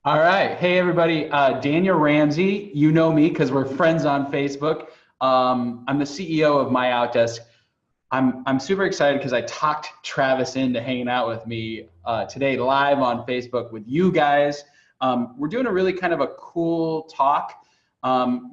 All right. Hey, everybody. Daniel Ramsey. You know me because we're friends on Facebook. I'm the CEO of MyOutDesk. I'm super excited because I talked Travis into hanging out with me today live on Facebook with you guys. We're doing a really kind of a cool talk,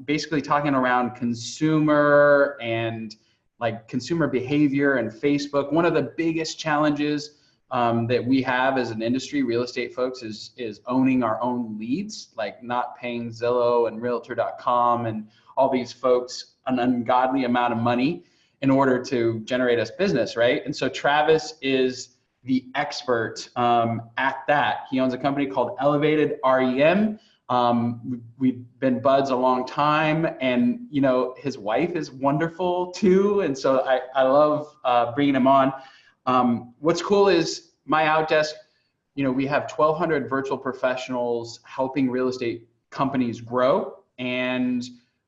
basically talking around consumer and like consumer behavior and Facebook. One of the biggest challenges that we have as an industry, real estate folks, is owning our own leads, like not paying Zillow and Realtor.com and all these folks an ungodly amount of money in order to generate us business, right? And so Travis is the expert at that. He owns a company called Elevated REM. We've been buds a long time, and you know his wife is wonderful too, and so I love bringing him on. What's cool is MyOutDesk, you know, we have 1,200 virtual professionals helping real estate companies grow. And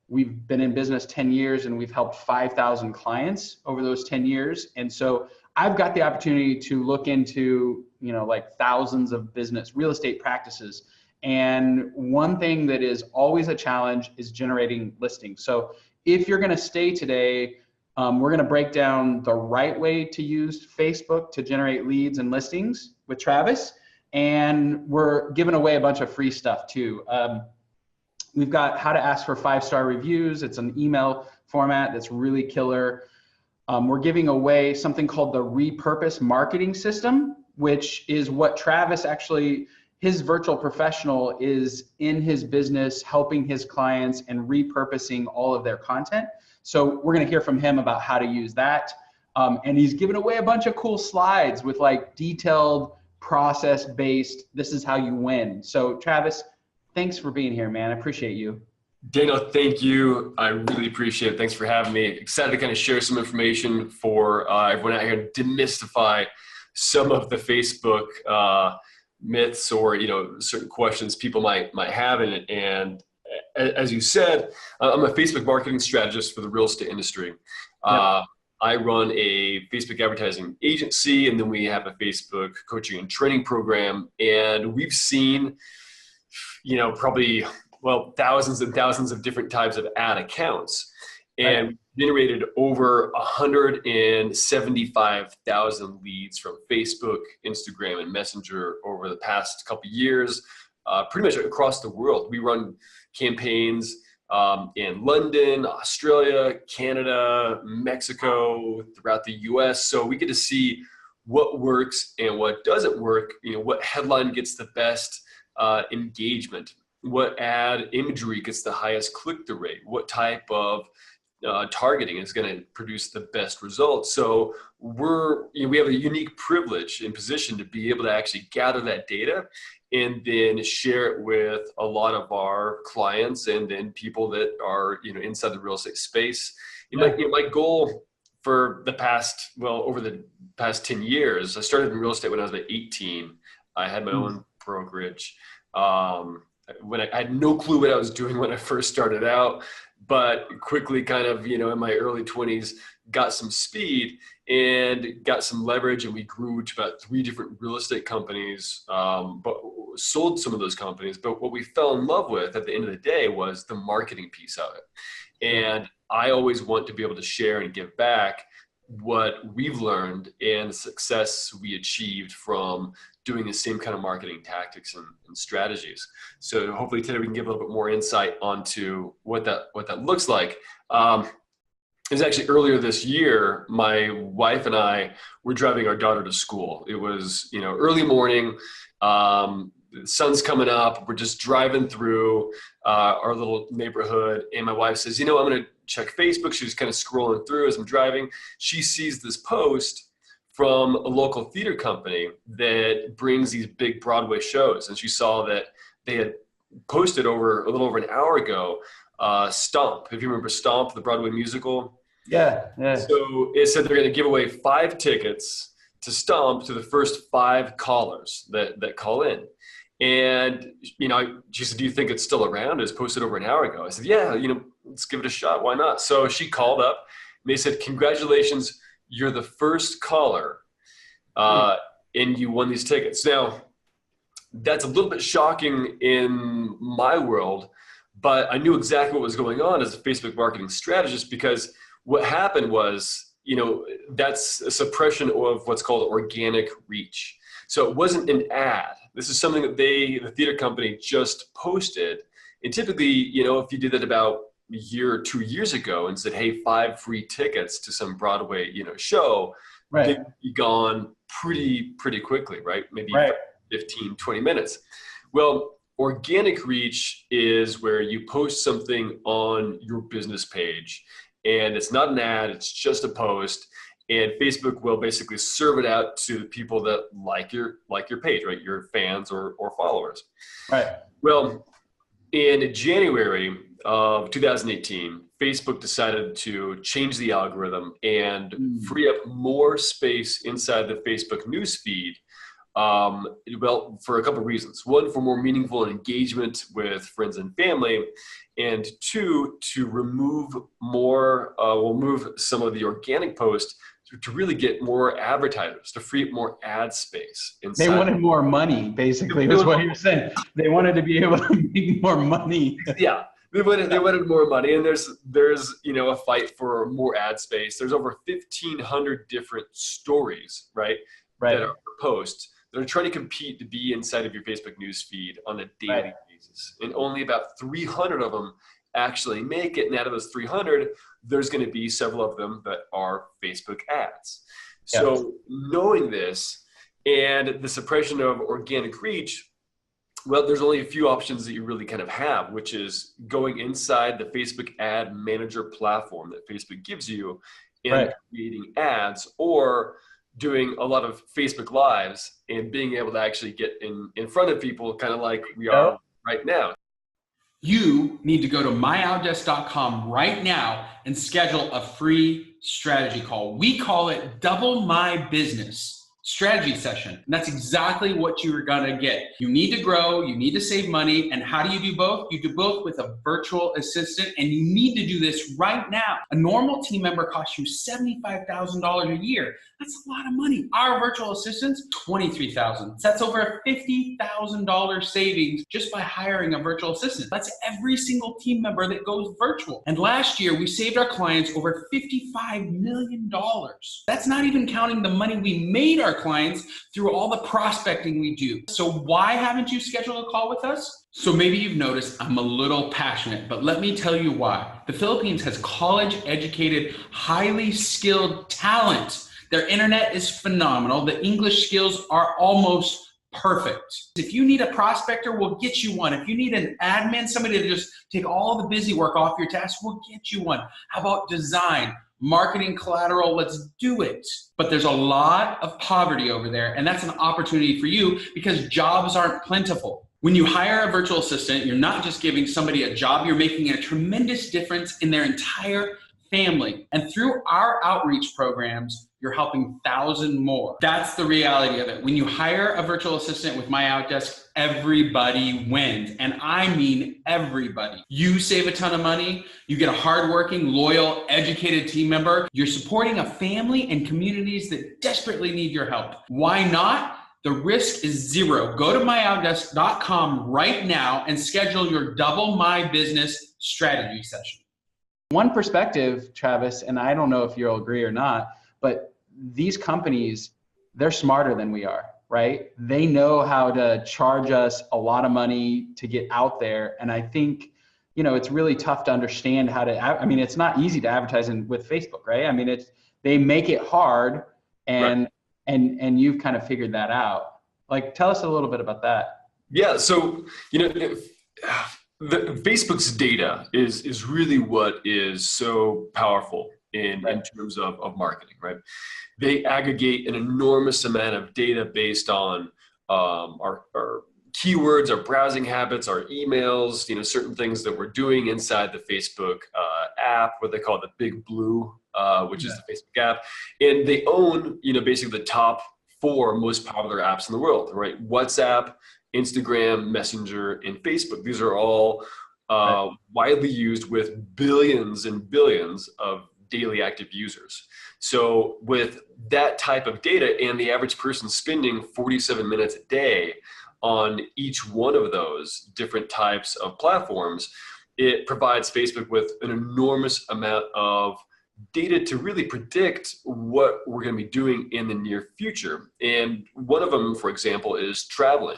we've been in business 10 years and we've helped 5,000 clients over those 10 years. And so I've got the opportunity to look into, you know, like thousands of business real estate practices. And one thing that is always a challenge is generating listings. So if you're going to stay today, we're going to break down the right way to use Facebook to generate leads and listings with Travis. And we're giving away a bunch of free stuff too. We've got how to ask for 5-star reviews. It's an email format that's really killer. We're giving away something called the Repurpose Marketing System, which is what Travis actually, his virtual professional is in his business helping his clients and repurposing all of their content. So we're going to hear from him about how to use that. And he's giving away a bunch of cool slides with like detailed process-based, this is how you win. So Travis, thanks for being here, man. I appreciate you. Daniel, thank you. I really appreciate it. Thanks for having me. Excited to kind of share some information for everyone out here to demystify some of the Facebook myths or, you know, certain questions people might have in it. And as you said, I'm a Facebook marketing strategist for the real estate industry. Yep. I run a Facebook advertising agency, and then we have a Facebook coaching and training program. And we've seen, you know, probably, well, thousands and thousands of different types of ad accounts. And Right. we generated over 175,000 leads from Facebook, Instagram, and Messenger over the past couple of years, pretty much across the world. We run campaigns in London, Australia, Canada, Mexico, throughout the US. So we get to see what works and what doesn't work, you know, what headline gets the best engagement, what ad imagery gets the highest click-through rate, what type of targeting is going to produce the best results. So we have a unique privilege and position to be able to actually gather that data and then share it with a lot of our clients and then people that are, you know, inside the real estate space. Yeah. My goal for over the past 10 years, I started in real estate when I was about 18. I had my own brokerage. When I had no clue what I was doing when I first started out, but quickly kind of, you know, in my early 20s, got some speed and got some leverage, and we grew to about 3 different real estate companies, but sold some of those companies. But what we fell in love with at the end of the day was the marketing piece of it. And I always want to be able to share and give back what we've learned and the success we achieved from doing the same kind of marketing tactics and strategies. So hopefully today we can give a little bit more insight onto what that looks like. It was actually earlier this year, my wife and I were driving our daughter to school. It was, you know, early morning. The sun's coming up. We're just driving through our little neighborhood. And my wife says, you know, I'm going to check Facebook. She was kind of scrolling through as I'm driving. She sees this post from a local theater company that brings these big Broadway shows. And she saw that they had posted a little over an hour ago, Stomp. If you remember Stomp, the Broadway musical. Yeah. Yeah. So it said they're going to give away 5 tickets to Stomp to the first 5 callers that call in. And, you know, she said, do you think it's still around? It was posted over an hour ago. I said, yeah, you know, let's give it a shot. Why not? So she called up and they said, congratulations, you're the first caller and you won these tickets. Now, That's a little bit shocking in my world, but I knew exactly what was going on as a Facebook marketing strategist, because what happened was, that's a suppression of what's called organic reach. So it wasn't an ad. This is something that the theater company just posted. And typically, if you did that about a year or 2 years ago and said, hey, 5 free tickets to some Broadway, show, Right. they'd be gone pretty quickly, right? Maybe Right. 15, 20 minutes. Well, organic reach is where you post something on your business page, and it's not an ad, it's just a post, and Facebook will basically serve it out to the people that like your page, right? Your fans or followers. Right. Well, in January of 2018, Facebook decided to change the algorithm and free up more space inside the Facebook newsfeed. Well, for a couple of reasons. One, for more meaningful engagement with friends and family, and 2, to remove some of the organic posts to really get more advertisers, to free up more ad space inside. They wanted more money, basically, is what you're saying. They wanted to be able to make more money. Yeah. They wanted more money, and there's a fight for more ad space. There's over 1,500 different stories, right, that are posts. They're trying to compete to be inside of your Facebook news feed on a daily basis. And only about 300 of them actually make it. And out of those 300, there's going to be several of them that are Facebook ads. Yes. So knowing this and the suppression of organic reach, well, there's only a few options that you really kind of have, which is going inside the Facebook ad manager platform that Facebook gives you and creating ads, or doing a lot of Facebook Lives and being able to actually get in front of people, kind of like we are right now. You need to go to MyOutDesk.com right now and schedule a free strategy call. We call it Double My Business Strategy Session. And that's exactly what you're gonna get. You need to grow, you need to save money, and how do you do both? You do both with a virtual assistant, and you need to do this right now. A normal team member costs you $75,000 a year. That's a lot of money. Our virtual assistants, $23,000. That's over a $50,000 savings just by hiring a virtual assistant. That's every single team member that goes virtual. And last year, we saved our clients over $55 million. That's not even counting the money we made our clients through all the prospecting we do. So why haven't you scheduled a call with us? So maybe you've noticed I'm a little passionate, but let me tell you why. The Philippines has college-educated, highly skilled talent. Their internet is phenomenal. The English skills are almost perfect. If you need a prospector, we'll get you one. If you need an admin, somebody to just take all the busy work off your tasks, we'll get you one. How about design? Marketing, collateral, let's do it. But there's a lot of poverty over there, and that's an opportunity for you because jobs aren't plentiful. When you hire a virtual assistant, you're not just giving somebody a job, you're making a tremendous difference in their entire family. And through our outreach programs, you're helping thousands more. That's the reality of it. When you hire a virtual assistant with MyOutDesk, everybody wins. And I mean everybody. You save a ton of money. You get a hardworking, loyal, educated team member. You're supporting a family and communities that desperately need your help. Why not? The risk is zero. Go to MyOutDesk.com right now and schedule your Double My Business strategy session. One perspective, Travis, and I don't know if you'll agree or not, but these companies, they're smarter than we are, right? They know how to charge us a lot of money to get out there. And I think, it's really tough to understand how to, it's not easy to advertise with Facebook, right? They make it hard, and you've kind of figured that out. Like, tell us a little bit about that. Yeah. So, Facebook's data is really what is so powerful in terms of marketing, right? They aggregate an enormous amount of data based on our keywords, our browsing habits, our emails, certain things that we're doing inside the Facebook app, what they call the Big Blue, which is the Facebook app. And they own, basically the top 4 most popular apps in the world, right? WhatsApp, Instagram, Messenger, and Facebook. These are all widely used with billions and billions of daily active users. So with that type of data and the average person spending 47 minutes a day on each one of those different types of platforms, it provides Facebook with an enormous amount of data to really predict what we're going to be doing in the near future. And one of them, for example, is traveling.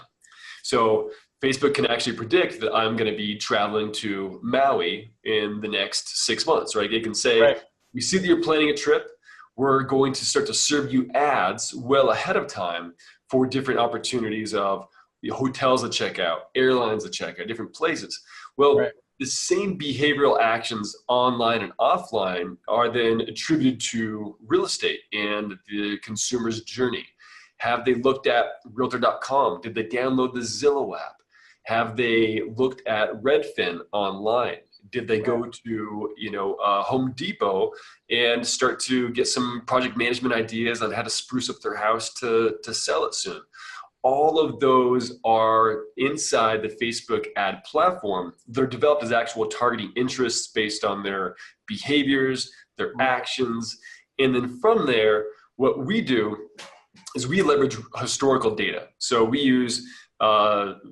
So Facebook can actually predict that I'm going to be traveling to Maui in the next 6 months, right? They can say, Right. we see that you're planning a trip. We're going to start to serve you ads well ahead of time for different opportunities of the hotels to check out, airlines to check out, different places. Well, Right. the same behavioral actions online and offline are then attributed to real estate and the consumer's journey. Have they looked at Realtor.com? Did they download the Zillow app? Have they looked at Redfin online? Did they go to, Home Depot and start to get some project management ideas on how to spruce up their house to sell it soon? All of those are inside the Facebook ad platform. They're developed as actual targeting interests based on their behaviors, their actions. And then from there, what we do is we leverage historical data. So we use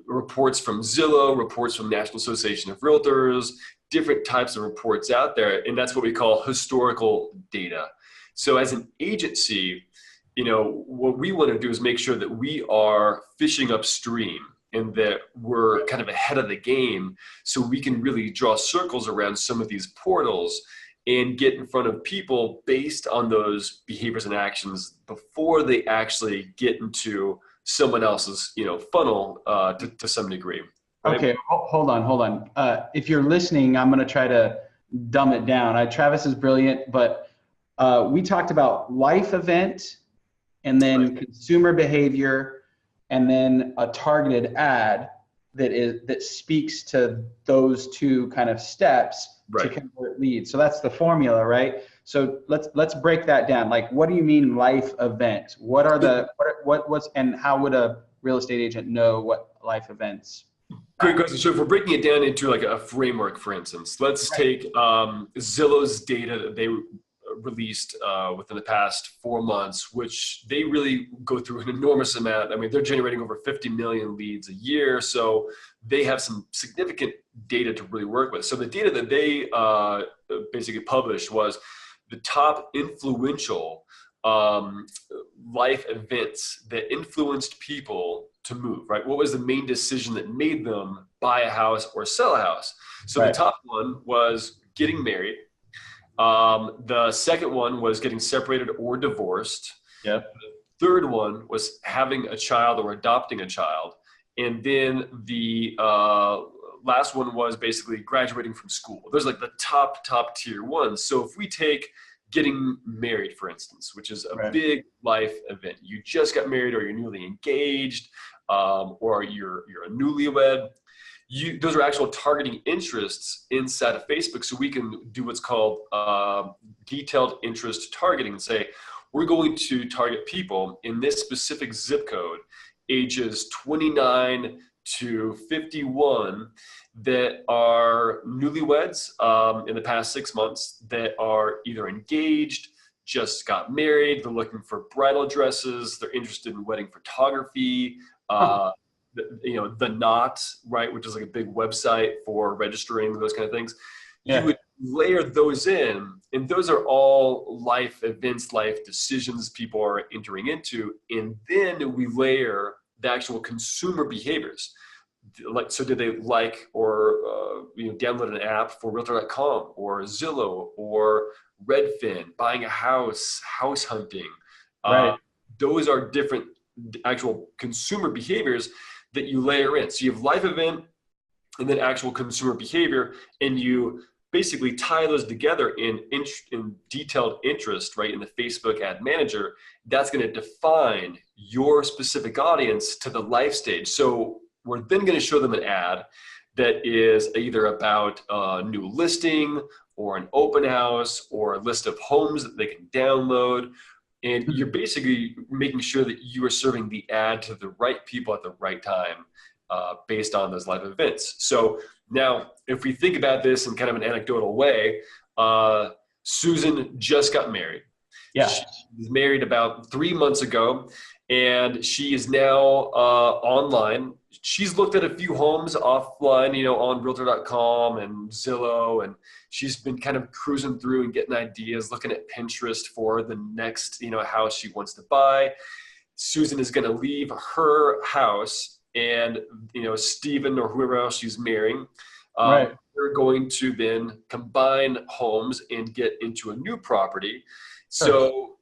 reports from Zillow, reports from National Association of Realtors, different types of reports out there. And that's what we call historical data. So as an agency, what we want to do is make sure that we are fishing upstream and that we're kind of ahead of the game so we can really draw circles around some of these portals and get in front of people based on those behaviors and actions before they actually get into someone else's, funnel to some degree. Right? Okay, hold on. If you're listening, I'm going to try to dumb it down. Travis is brilliant, but we talked about life event and then consumer behavior and then a targeted ad that speaks to those two kind of steps to convert leads. So that's the formula, right? So let's break that down. Like, what do you mean life event? What are what's and how would a real estate agent know what life events? Great question. So if we're breaking it down into like a framework, for instance, let's take Zillow's data that they released within the past 4 months, which they really go through an enormous amount. I mean, they're generating over 50 million leads a year. So they have some significant data to really work with. So the data that they basically published was the top influential life events that influenced people to move, right? What was the main decision that made them buy a house or sell a house? So the top one was getting married. The second one was getting separated or divorced. Yep. The third one was having a child or adopting a child. And then the last one was basically graduating from school. Those are like the top tier ones. So if we take getting married, for instance, which is a big life event. You just got married or you're newly engaged or you're a newlywed. Those are actual targeting interests inside of Facebook. So we can do what's called detailed interest targeting and say, we're going to target people in this specific zip code, ages 29 to 51, that are newlyweds in the past 6 months, that are either engaged, just got married, they're looking for bridal dresses, they're interested in wedding photography, the Knot, right, which is like a big website for registering those kind of things. Yeah. You would layer those in, and those are all life events, life decisions people are entering into, and then we layer the actual consumer behaviors. Like, so did they like or download an app for Realtor.com or Zillow or Redfin, buying a house hunting? Right. Those are different actual consumer behaviors that you layer in. So you have life event and then actual consumer behavior, and you basically tie those together in detailed interest, right, in the Facebook ad manager. That's going to define your specific audience to the life stage. So we're then going to show them an ad that is either about a new listing or an open house or a list of homes that they can download. And you're basically making sure that you are serving the ad to the right people at the right time based on those live events. So now, if we think about this in kind of an anecdotal way, Susan just got married. Yeah. She was married about 3 months ago, and she is now online. She's looked at a few homes offline, on Realtor.com and Zillow, and she's been kind of cruising through and getting ideas, looking at Pinterest for the next, house she wants to buy. Susan is going to leave her house, and Stephen or whoever else she's marrying, Right. they're going to then combine homes and get into a new property. Sure. So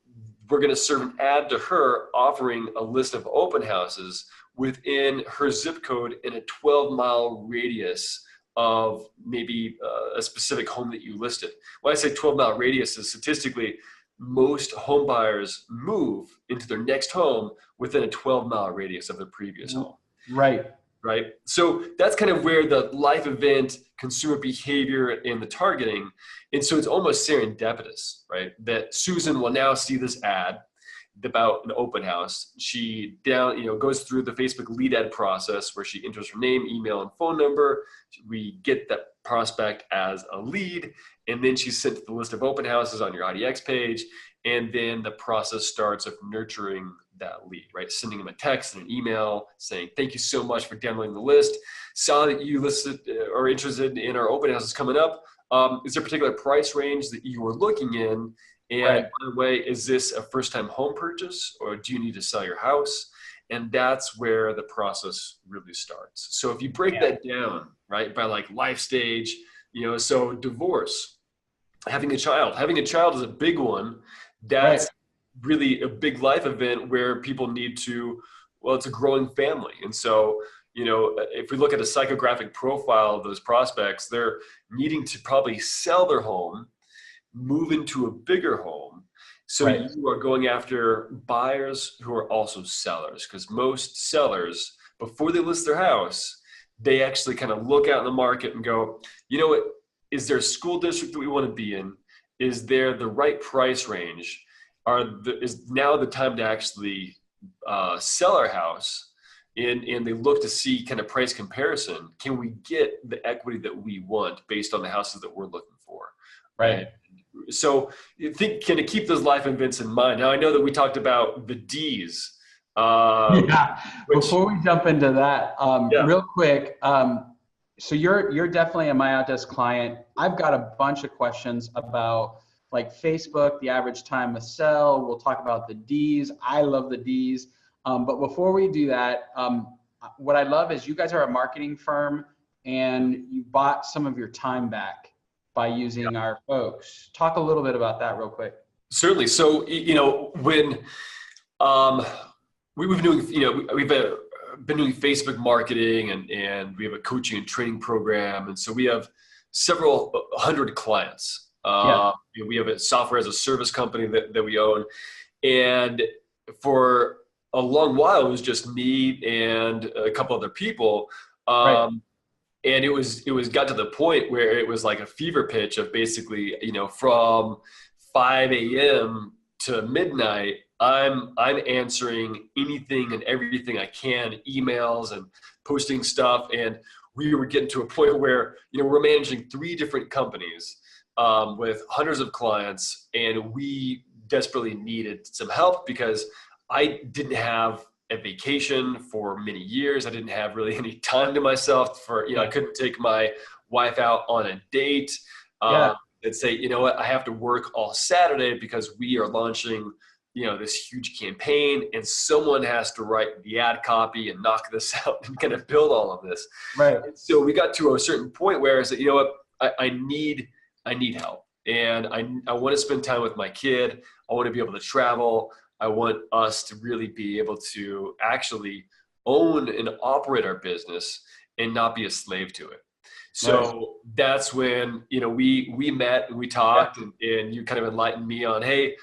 we're going to serve an ad to her offering a list of open houses within her zip code in a 12-mile radius of maybe a specific home that you listed. When I say 12-mile radius, is statistically most home buyers move into their next home within a 12-mile radius of their previous home. Right. Right. So that's kind of where the life event, consumer behavior, and the targeting. And so it's almost serendipitous, right? That Susan will now see this ad about an open house. She goes through the Facebook lead ad process where she enters her name, email, and phone number. We get that prospect as a lead, and then she's sent to the list of open houses on your IDX page. And then the process starts of nurturing that lead, right? Sending them a text and an email saying, thank you so much for downloading the list. Saw that you listed or interested in our open houses coming up. Is there a particular price range that you were looking in? And Right. by the way, is this a first-time home purchase, or do you need to sell your house? And that's where the process really starts. So if you break that down, right, by like life stage, so divorce, having a child is a big one. That's really a big life event where people need to, it's a growing family. And so, if we look at a psychographic profile of those prospects, they're needing to probably sell their home, move into a bigger home. So you are going after buyers who are also sellers, because most sellers, before they list their house, they actually kind of look out in the market and go, what, is there a school district that we want to be in? Is there the right price range? Is now the time to actually sell our house? And they look to see kind of price comparison. Can we get the equity that we want based on the houses that we're looking for? Right. So you think, can it keep those life events in mind? Now I know that we talked about the D's. Before we jump into that, real quick, so you're definitely a MyOutDesk client. I've got a bunch of questions about like Facebook, the average time to sell. We'll talk about the D's. I love the D's. But before we do that, what I love is you guys are a marketing firm and you bought some of your time back by using our folks. Talk a little bit about that real quick. Certainly. So, when we've been doing, we've been doing Facebook marketing and we have a coaching and training program. And so we have several hundred clients. We have a software as a service company that we own. And for a long while, it was just me and a couple other people. And it was got to the point where it was like a fever pitch of basically, from 5 a.m. to midnight, I'm answering anything and everything I can, emails and posting stuff. And we were getting to a point where, we're managing 3 different companies with hundreds of clients, and we desperately needed some help because I didn't have a vacation for many years. I didn't have really any time to myself I couldn't take my wife out on a date and say, I have to work all Saturday because we are launching, this huge campaign and someone has to write the ad copy and knock this out and kind of build all of this. Right. And so we got to a certain point where I said, I need help. And I want to spend time with my kid. I want to be able to travel. I want us to really be able to actually own and operate our business and not be a slave to it. So that's when, we met and we talked and you kind of enlightened me on, hey,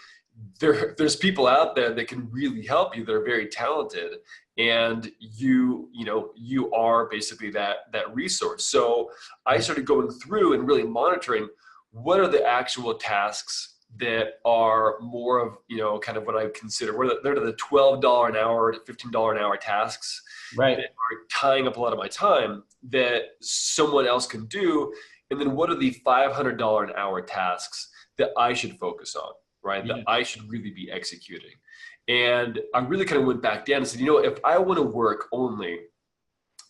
there's people out there that can really help you. They're very talented. And you are basically that resource. So I started going through and really monitoring what are the actual tasks that are more of, kind of what I consider, they're the $12 an hour to $15 an hour tasks that are tying up a lot of my time that someone else can do. And then what are the $500 an hour tasks that I should focus on? right? Yeah. That I should really be executing. And I really kind of went back down and said, you know, if I want to work only,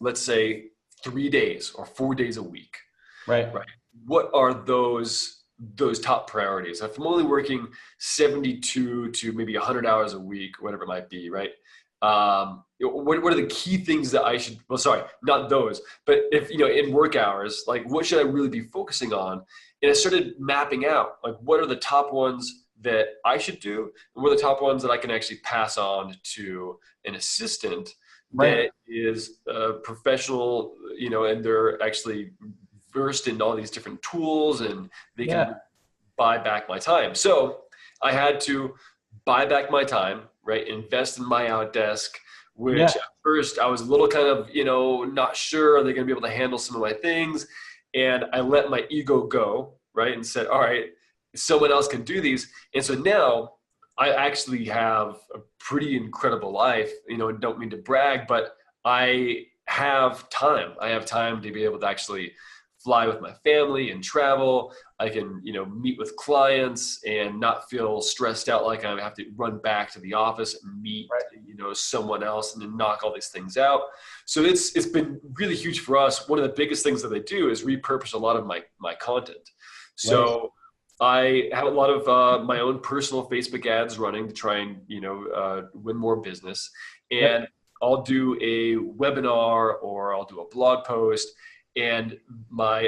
let's say 3 days or 4 days a week, Right. right? What are those top priorities? If I'm only working 72 to maybe 100 hours a week, whatever it might be, right? What are the key things that I should, well, sorry, not those, but if, you know, in work hours, like what should I really be focusing on? And I started mapping out, like, what are the top ones that I should do? And what are the top ones that I can actually pass on to an assistant that is a professional, you know, and they're actually versed in all these different tools and they can buy back my time. So I had to buy back my time, right? Invest in MyOutDesk, which at first I was a little kind of, you know, not sure, are they going to be able to handle some of my things? And I let my ego go, right? And said, all right, someone else can do these. And so now I actually have a pretty incredible life, you know, and don't mean to brag, but I have time. I have time to be able to actually fly with my family and travel. I can, you know, meet with clients and not feel stressed out like I have to run back to the office and meet, you know, someone else and then knock all these things out. So it's been really huge for us. One of the biggest things that I do is repurpose a lot of my content. So I have a lot of my own personal Facebook ads running to try and, you know, win more business. And I'll do a webinar or I'll do a blog post. And my,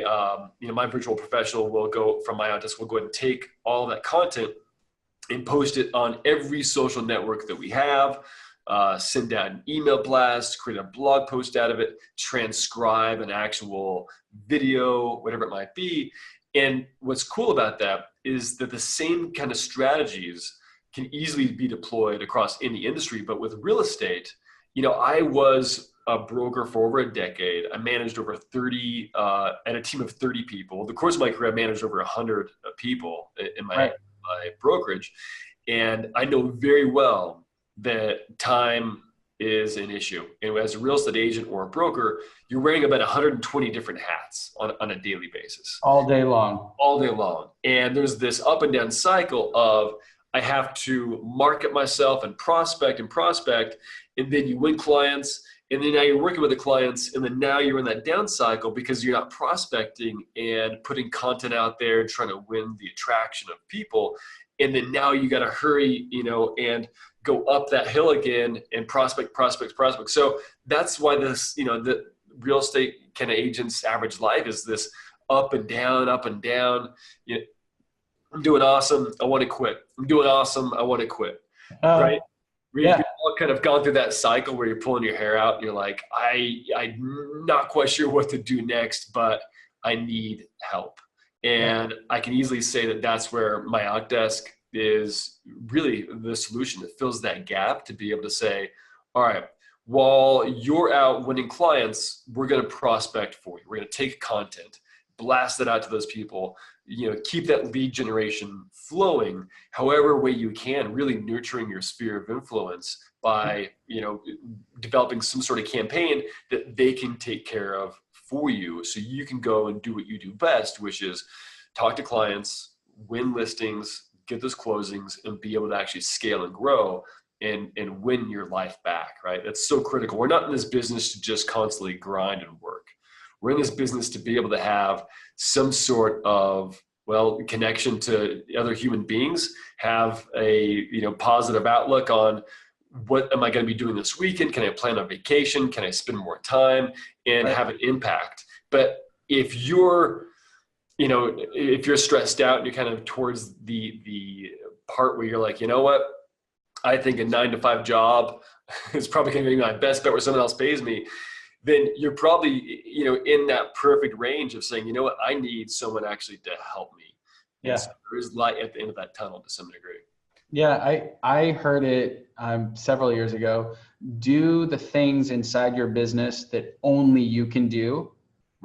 you know, my virtual professional will go from MyOutDesk, will go ahead and take all that content and post it on every social network that we have, send out an email blast, create a blog post out of it, transcribe an actual video, whatever it might be. And what's cool about that is that the same kind of strategies can easily be deployed across any industry. But with real estate, you know, I was a broker for over a decade. I managed over 30, and a team of 30 people. The course of my career, I managed over 100 people in my brokerage. And I know very well that time is an issue. And as a real estate agent or a broker, you're wearing about 120 different hats on a daily basis. All day long. All day long. And there's this up and down cycle of I have to market myself and prospect, and then you win clients, and then now you're working with the clients, and then now you're in that down cycle because you're not prospecting and putting content out there and trying to win the attraction of people. And then now you got to hurry, you know, and go up that hill again and prospect. So that's why this, you know, the real estate kind of agent's average life is this up and down. You know, I'm doing awesome, I want to quit. I'm doing awesome, I want to quit. Right? You've all kind of gone through that cycle where you're pulling your hair out and you're like, I'm not quite sure what to do next, but I need help. And I can easily say that that's where MyOutDesk is really the solution that fills that gap to be able to say, all right, while you're out winning clients, we're going to prospect for you. We're going to take content, blast it out to those people, you know, keep that lead generation flowing however way you can, really nurturing your sphere of influence by, you know, developing some sort of campaign that they can take care of for you so you can go and do what you do best, which is talk to clients, win listings, get those closings, and be able to actually scale and grow and win your life back, right? That's so critical. We're not in this business to just constantly grind and work. We're in this business to be able to have some sort of, well, connection to other human beings, have a, you know, positive outlook on what am I going to be doing this weekend? Can I plan a vacation? Can I spend more time and have an impact? But if you're, you know, if you're stressed out and you're kind of towards the part where you're like, you know what, I think a 9-to-5 job is probably going to be my best bet where someone else pays me, then you're probably, you know, in that perfect range of saying, you know what, I need someone actually to help me. Yeah. So there is light at the end of that tunnel to some degree. Yeah, I heard it several years ago. Do the things inside your business that only you can do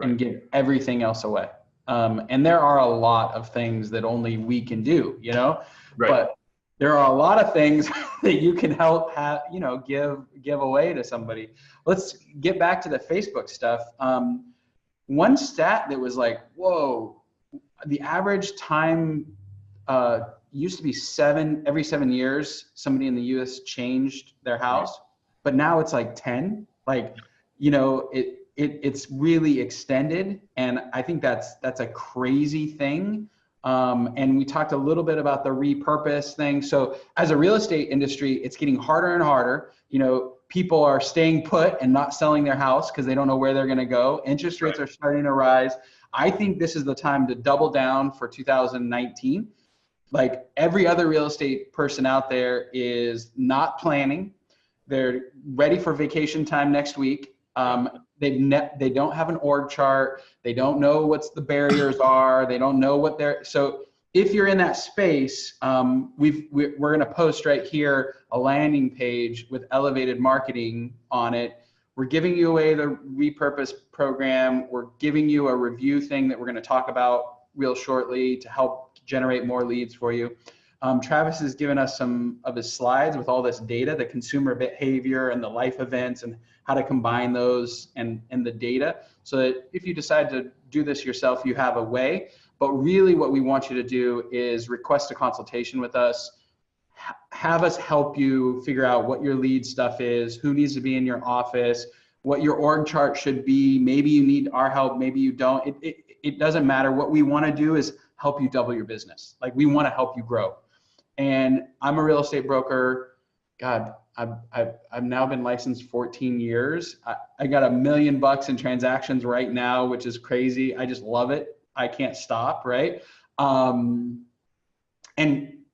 and give everything else away. And there are a lot of things that only we can do, you know, but there are a lot of things that you can help have, you know, give away to somebody. Let's get back to the Facebook stuff. One stat that was like, whoa, the average time used to be every 7 years, somebody in the US changed their house, but now it's like 10. Like, you know, it's really extended. And I think that's a crazy thing. And we talked a little bit about the repurpose thing. So as a real estate industry, it's getting harder and harder. You know, people are staying put and not selling their house because they don't know where they're going to go. Interest rates are starting to rise. I think this is the time to double down for 2019. Like every other real estate person out there is not planning. They're ready for vacation time next week. They don't have an org chart. They don't know what's the barriers are. They don't know what they're, so if you're in that space, we're going to post right here a landing page with elevated marketing on it. We're giving you away the repurpose program. We're giving you a review thing that we're going to talk about real shortly to help generate more leads for you. Travis has given us some of his slides with all this data, the consumer behavior and the life events and how to combine those and the data so that if you decide to do this yourself, you have a way. But really what we want you to do is request a consultation with us, have us help you figure out what your lead stuff is, who needs to be in your office, what your org chart should be. Maybe you need our help, maybe you don't. It doesn't matter. What we want to do is help you double your business. Like we want to help you grow. And I'm a real estate broker. God, I've now been licensed 14 years. I got $1 million in transactions right now, which is crazy. I just love it. I can't stop, right? And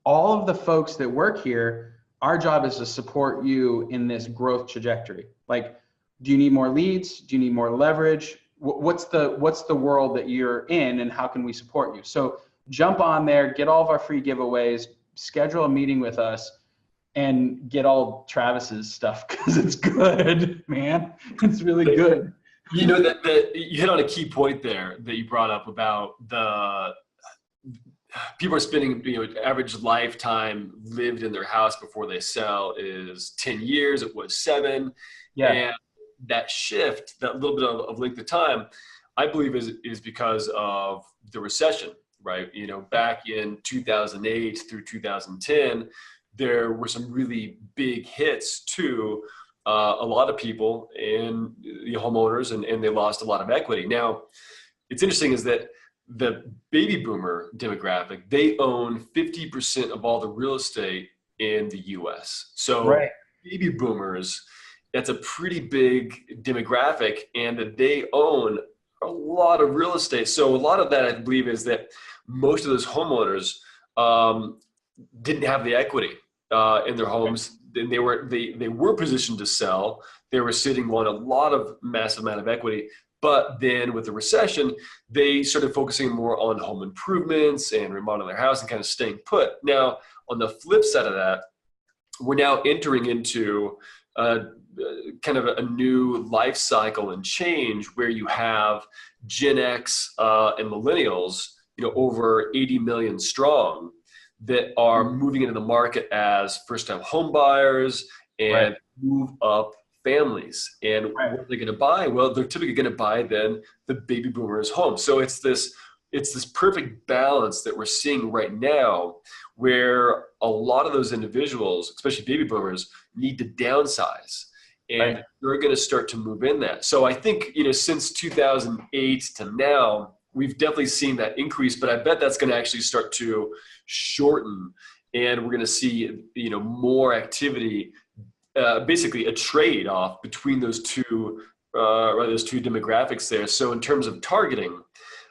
all of the folks that work here, our job is to support you in this growth trajectory. Like, do you need more leads? Do you need more leverage? What's the world that you're in and how can we support you? So jump on there, get all of our free giveaways, schedule a meeting with us, and get all Travis's stuff because it's good, man. It's really good. You know, that you hit on a key point there that you brought up about the people are spending, you know, average lifetime lived in their house before they sell is 10 years. It was 7. Yeah. And that shift, that little bit of length of time, I believe is because of the recession, right? You know, back in 2008 through 2010, there were some really big hits to a lot of people and the homeowners, and they lost a lot of equity. Now, it's interesting is that the baby boomer demographic, they own 50% of all the real estate in the US. So baby boomers, that's a pretty big demographic, and that they own a lot of real estate. So a lot of that, I believe, is that most of those homeowners didn't have the equity in their homes. They were positioned to sell. They were sitting on a lot of massive amount of equity. But then with the recession, they started focusing more on home improvements and remodeling their house and kind of staying put. Now, on the flip side of that, we're now entering into kind of a new life cycle and change where you have Gen X and millennials, you know, over 80 million strong, that are moving into the market as first-time home buyers and move up families. And what are they going to buy? Well, they're typically going to buy then the baby boomers' home. So it's this perfect balance that we're seeing right now, where a lot of those individuals, especially baby boomers, need to downsize, and they're going to start to move in that. So I think, you know, since 2008 to now, we've definitely seen that increase, but I bet that's going to actually start to shorten, and we're going to see, you know, more activity, basically a trade-off between those two demographics there. So in terms of targeting,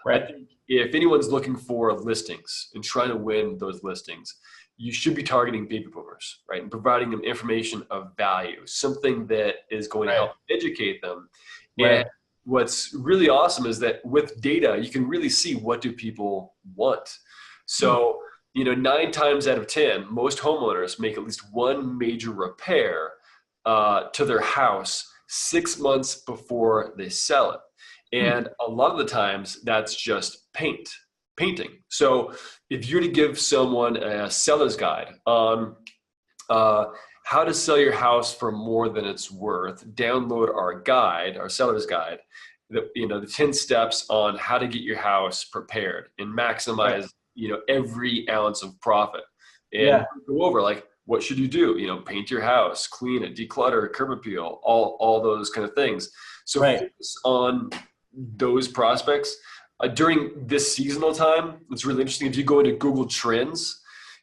I think if anyone's looking for listings and trying to win those listings, you should be targeting baby boomers, right? And providing them information of value, something that is going to help educate them. And what's really awesome is that with data, you can really see what do people want. So, you know, 9 times out of 10, most homeowners make at least one major repair to their house 6 months before they sell it. And a lot of the times that's just painting. So if you're to give someone a seller's guide on how to sell your house for more than it's worth, download our guide, our seller's guide, the 10 steps on how to get your house prepared and maximize, you know, every ounce of profit. and go over like, what should you do? You know, paint your house, clean it, declutter, curb appeal, all those kind of things. So focus on those prospects. During this seasonal time, it's really interesting. If you go into Google Trends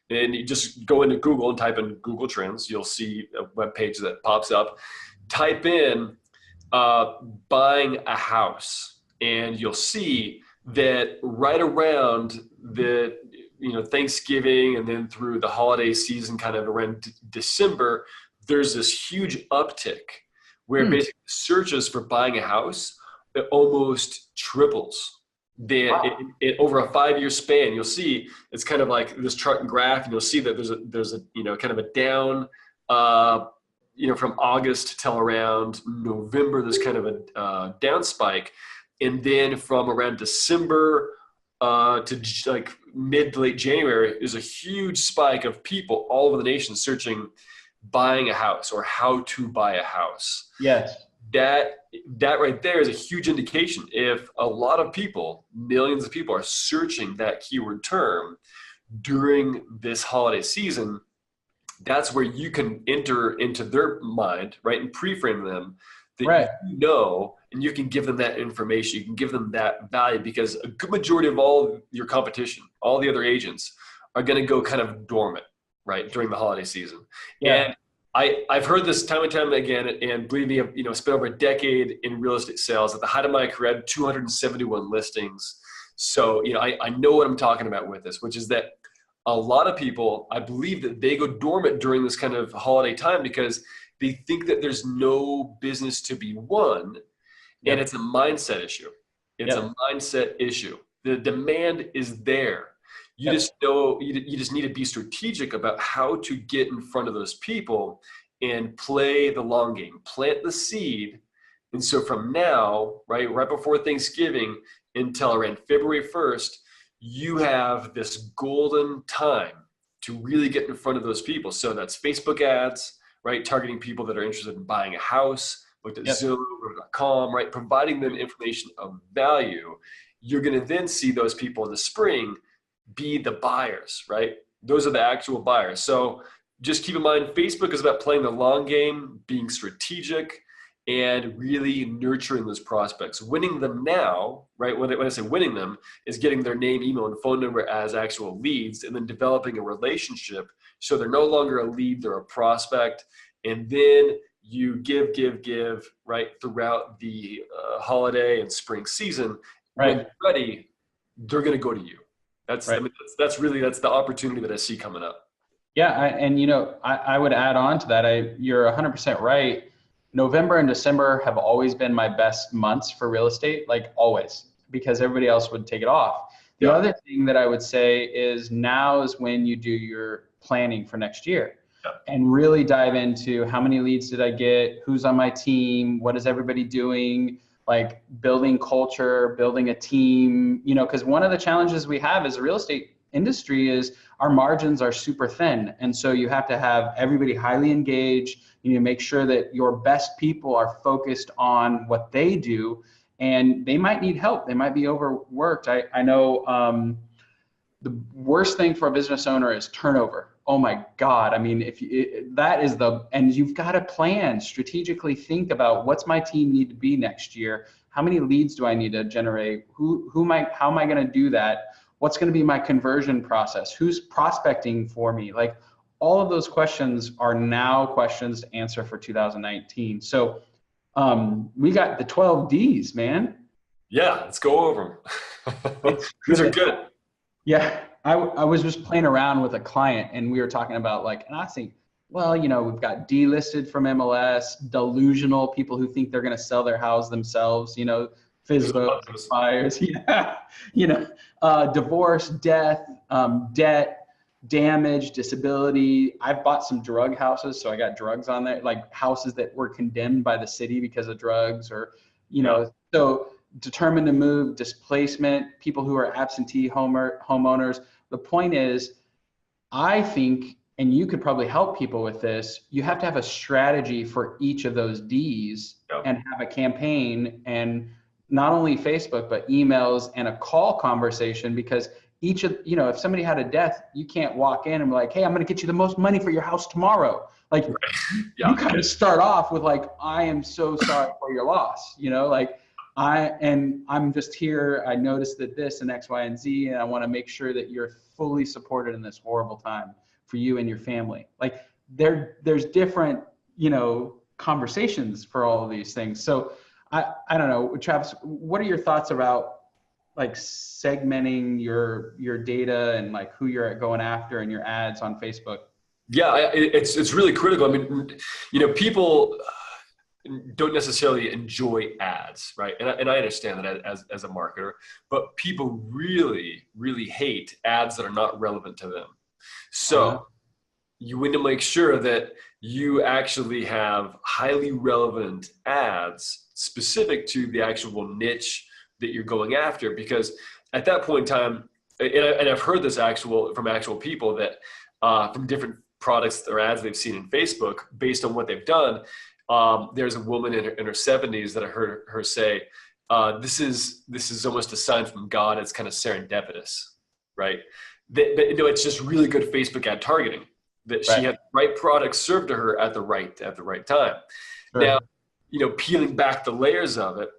and you just go into Google and type in Google Trends, you'll see a web page that pops up. Type in buying a house, and you'll see that right around the Thanksgiving and then through the holiday season, kind of around December, there's this huge uptick where basically searches for buying a house, it almost triples. Over a 5-year span, you'll see it's kind of like this chart and graph, and you'll see that there's a kind of a down, from August till around November, there's kind of a down spike. And then from around December to like mid to late January, there's a huge spike of people all over the nation searching buying a house or how to buy a house. Yes. That right there is a huge indication. If a lot of people, millions of people, are searching that keyword term during this holiday season, that's where you can enter into their mind, right, and pre-frame them that you know, and you can give them that information. You can give them that value, because a good majority of all your competition, all the other agents, are going to go kind of dormant, right, during the holiday season. And I've heard this time and time again, and believe me, I've spent over a decade in real estate sales. At the height of my career, I had 271 listings. So, I know what I'm talking about with this, which is that a lot of people, I believe that they go dormant during this kind of holiday time because they think that there's no business to be won. And it's a mindset issue. It's a mindset issue. The demand is there. You just know, you just need to be strategic about how to get in front of those people and play the long game, plant the seed. And so from now, right before Thanksgiving until around February 1st, you have this golden time to really get in front of those people. So that's Facebook ads, right? Targeting people that are interested in buying a house, looked at Zillow.com, right? Providing them information of value. You're going to then see those people in the spring be the buyers, right? Those are the actual buyers. So just keep in mind, Facebook is about playing the long game, being strategic, and really nurturing those prospects. Winning them now, right? When I say winning them, is getting their name, email, and phone number as actual leads, and then developing a relationship so they're no longer a lead, they're a prospect. And then you give, right, throughout the holiday and spring season. When you're ready, they're going to go to you. That's the opportunity that I see coming up. Yeah, I would add on to that. You're 100% right. November and December have always been my best months for real estate, like always, because everybody else would take it off. The other thing that I would say is now is when you do your planning for next year and really dive into how many leads did I get, who's on my team, what is everybody doing, like building culture, building a team, because one of the challenges we have as a real estate industry is our margins are super thin. And so you have to have everybody highly engaged. You need to make sure that your best people are focused on what they do, and they might need help. They might be overworked. I know the worst thing for a business owner is turnover. Oh my God. I mean, and you've got to plan, strategically think about what's my team need to be next year? How many leads do I need to generate? How am I going to do that? What's going to be my conversion process? Who's prospecting for me? Like all of those questions are now questions to answer for 2019. So we got the 12 Ds, man. Yeah, let's go over them. These are good. Yeah, I was just playing around with a client and we were talking about and I think, well, we've got delisted from MLS, delusional people who think they're going to sell their house themselves, FISBO buyers, divorce, death, debt, damage, disability. I've bought some drug houses, so I got drugs on there, like houses that were condemned by the city because of drugs, or so determined to move, displacement, people who are absentee homeowners. The point is, I think, and you could probably help people with this, you have to have a strategy for each of those Ds and have a campaign, and not only Facebook, but emails and a call conversation, because each of, if somebody had a death, you can't walk in and be like, hey, I'm going to get you the most money for your house tomorrow. Like Yeah. you kind of start off with like, I am so sorry for your loss, like I'm just here. I noticed that this and X, Y, and Z, and I want to make sure that you're fully supported in this horrible time for you and your family. Like there's different, conversations for all of these things. So I don't know, Travis, what are your thoughts about like segmenting your data and like who you're going after and your ads on Facebook? Yeah, it's really critical. I mean, people don't necessarily enjoy ads, right? And I understand that as a marketer, but people really, really hate ads that are not relevant to them. So you want to make sure that you actually have highly relevant ads specific to the actual niche that you're going after, because at that point in time, and I've heard this from actual people that from different products or ads they've seen in Facebook based on what they've done. There's a woman in her 70s that I heard her say, this is almost a sign from God. It's kind of serendipitous, right? It's just really good Facebook ad targeting that she had the right products served to her at the right time. Sure. Now, peeling back the layers of it,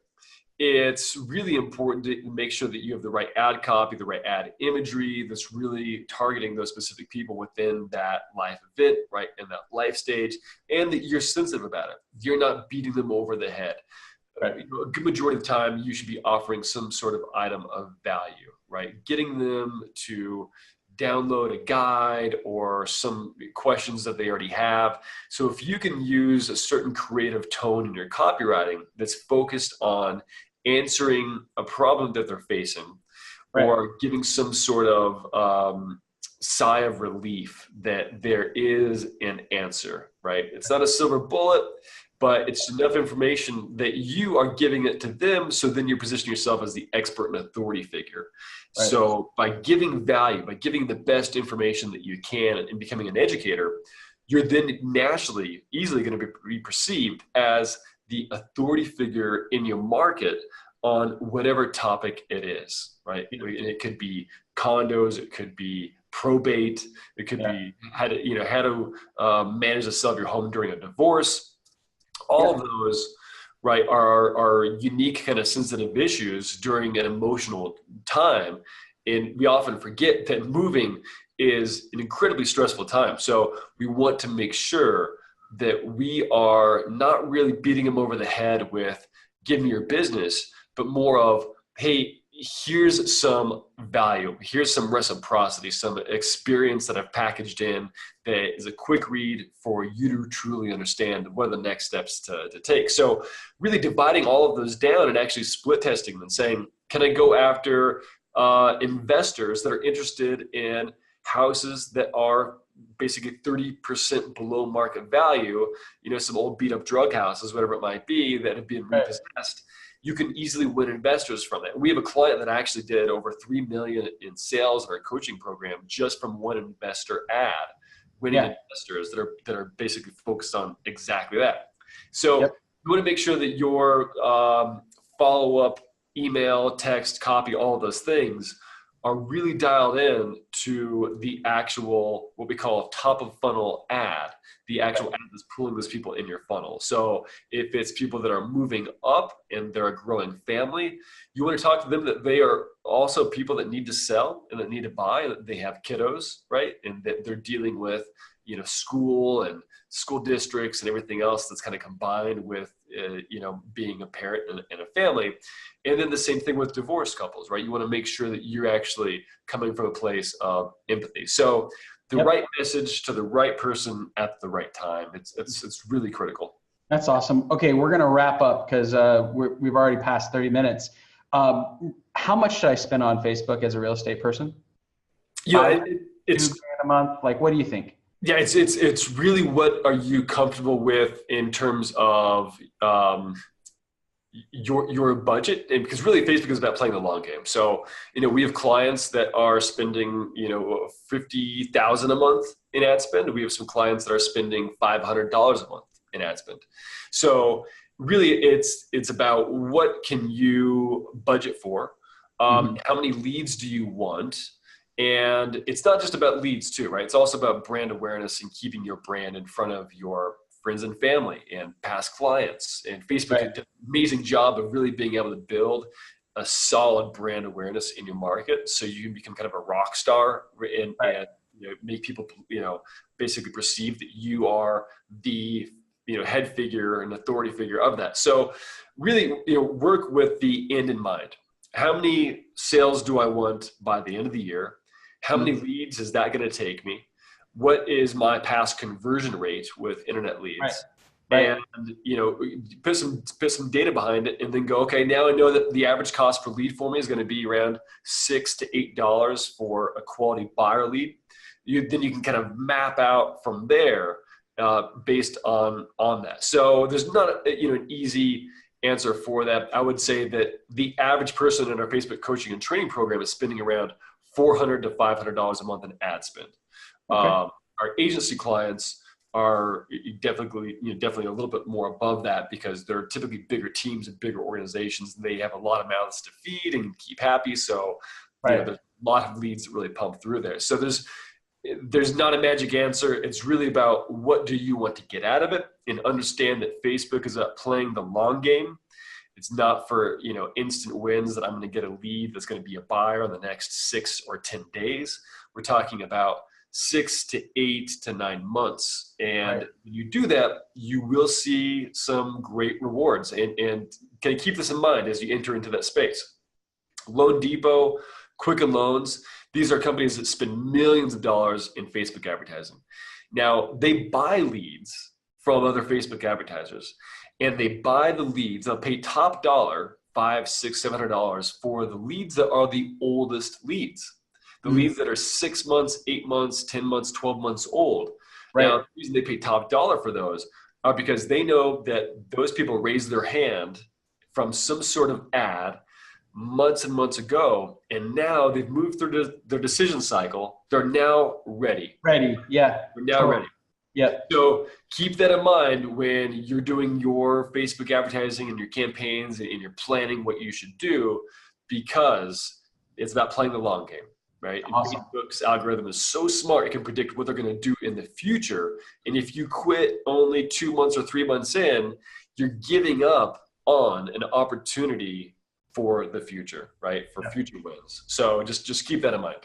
it's really important to make sure that you have the right ad copy, the right ad imagery that's really targeting those specific people within that life event, right, in that life stage, and that you're sensitive about it. You're not beating them over the head. Right. A good majority of the time, you should be offering some sort of item of value, right? Getting them to download a guide or some questions that they already have. So if you can use a certain creative tone in your copywriting that's focused on answering a problem that they're facing, or giving some sort of sigh of relief that there is an answer, right? It's not a silver bullet, but it's enough information that you are giving it to them. So then you're positioning yourself as the expert and authority figure. Right. So by giving value, by giving the best information that you can and becoming an educator, you're then naturally, easily going to be perceived as the authority figure in your market on whatever topic it is, right? And it could be condos, it could be probate, it could be how to manage the sale of your home during a divorce. All of those, right, are unique kind of sensitive issues during an emotional time. And we often forget that moving is an incredibly stressful time. So we want to make sure that we are not really beating them over the head with give me your business, but more of, hey, here's some value, here's some reciprocity, some experience that I've packaged in that is a quick read for you to truly understand what are the next steps to take. So really dividing all of those down and actually split testing them and saying, can I go after investors that are interested in houses that are basically 30% below market value, some old beat up drug houses, whatever it might be, that have been repossessed. You can easily win investors from it. We have a client that actually did over $3 million in sales in our coaching program just from one investor ad, winning investors that are basically focused on exactly that. So you want to make sure that your follow-up email, text, copy, all of those things are really dialed in to the actual, what we call a top of funnel ad, the actual ad that's pulling those people in your funnel. So if it's people that are moving up and they're a growing family, you want to talk to them that they are also people that need to sell and that need to buy, and that they have kiddos, right? And that they're dealing with, school and school districts and everything else that's kind of combined with, being a parent and a family. And then the same thing with divorced couples, right? You want to make sure that you're actually coming from a place of empathy. So the right message to the right person at the right time. It's really critical. That's awesome. Okay, we're going to wrap up because we've already passed 30 minutes. How much should I spend on Facebook as a real estate person? Yeah, it's $2,000 a month. Like, what do you think? Yeah, it's really what are you comfortable with in terms of your budget, and because really Facebook is about playing the long game. So we have clients that are spending $50,000 a month in ad spend. We have some clients that are spending $500 a month in ad spend. So really, it's about what can you budget for. How many leads do you want? And it's not just about leads too, right? It's also about brand awareness and keeping your brand in front of your friends and family and past clients. And Facebook did an amazing job of really being able to build a solid brand awareness in your market, so you can become kind of a rock star and make people basically perceive that you are the head figure and authority figure of that. So really work with the end in mind. How many sales do I want by the end of the year? How many leads is that going to take me? What is my past conversion rate with internet leads? Right. And put some data behind it, and then go, okay, now I know that the average cost per lead for me is going to be around $6 to $8 for a quality buyer lead. Then you can kind of map out from there based on that. So there's not an easy answer for that. I would say that the average person in our Facebook coaching and training program is spending around $400 to $500 a month in ad spend. Our agency clients are definitely a little bit more above that, because they're typically bigger teams and bigger organizations. And they have a lot of mouths to feed and keep happy. So there's a lot of leads that really pump through there. So there's not a magic answer. It's really about what do you want to get out of it, and understand that Facebook is about playing the long game. It's not for instant wins that I'm going to get a lead that's going to be a buyer in the next 6 or 10 days. We're talking about 6 to 8 to 9 months. And when you do that, you will see some great rewards. And can keep this in mind as you enter into that space. Loan Depot, Quicken Loans, these are companies that spend millions of dollars in Facebook advertising. Now, they buy leads from other Facebook advertisers, and they buy the leads. They'll pay top dollar, $500, $600, $700 for the leads that are the oldest leads. The leads that are 6 months, 8 months, 10 months, 12 months old. Now, the reason they pay top dollar for those are because they know that those people raised their hand from some sort of ad months and months ago, and now they've moved through their decision cycle. They're now ready. They're now ready. So keep that in mind when you're doing your Facebook advertising and your campaigns, and you're planning what you should do, because it's about playing the long game. Right? Awesome. Facebook's algorithm is so smart, it can predict what they're going to do in the future. And if you quit only 2 months or 3 months in, you're giving up on an opportunity for the future, right? For future wins. So just keep that in mind.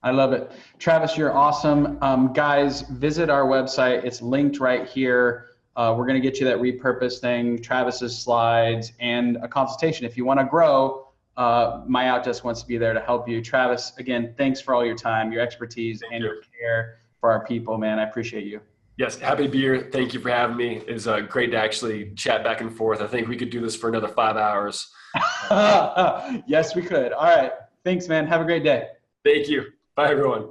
I love it. Travis, you're awesome. Guys, visit our website. It's linked right here. We're going to get you that repurpose thing, Travis's slides, and a consultation. If you want to grow, MyOutDesk wants to be there to help you. Travis, again, thanks for all your time, your expertise, and your care for our people, man. I appreciate you. Yes, happy to be here. Thank you for having me. It was great to actually chat back and forth. I think we could do this for another 5 hours. Yes, we could. All right. Thanks, man. Have a great day. Thank you. Bye, everyone.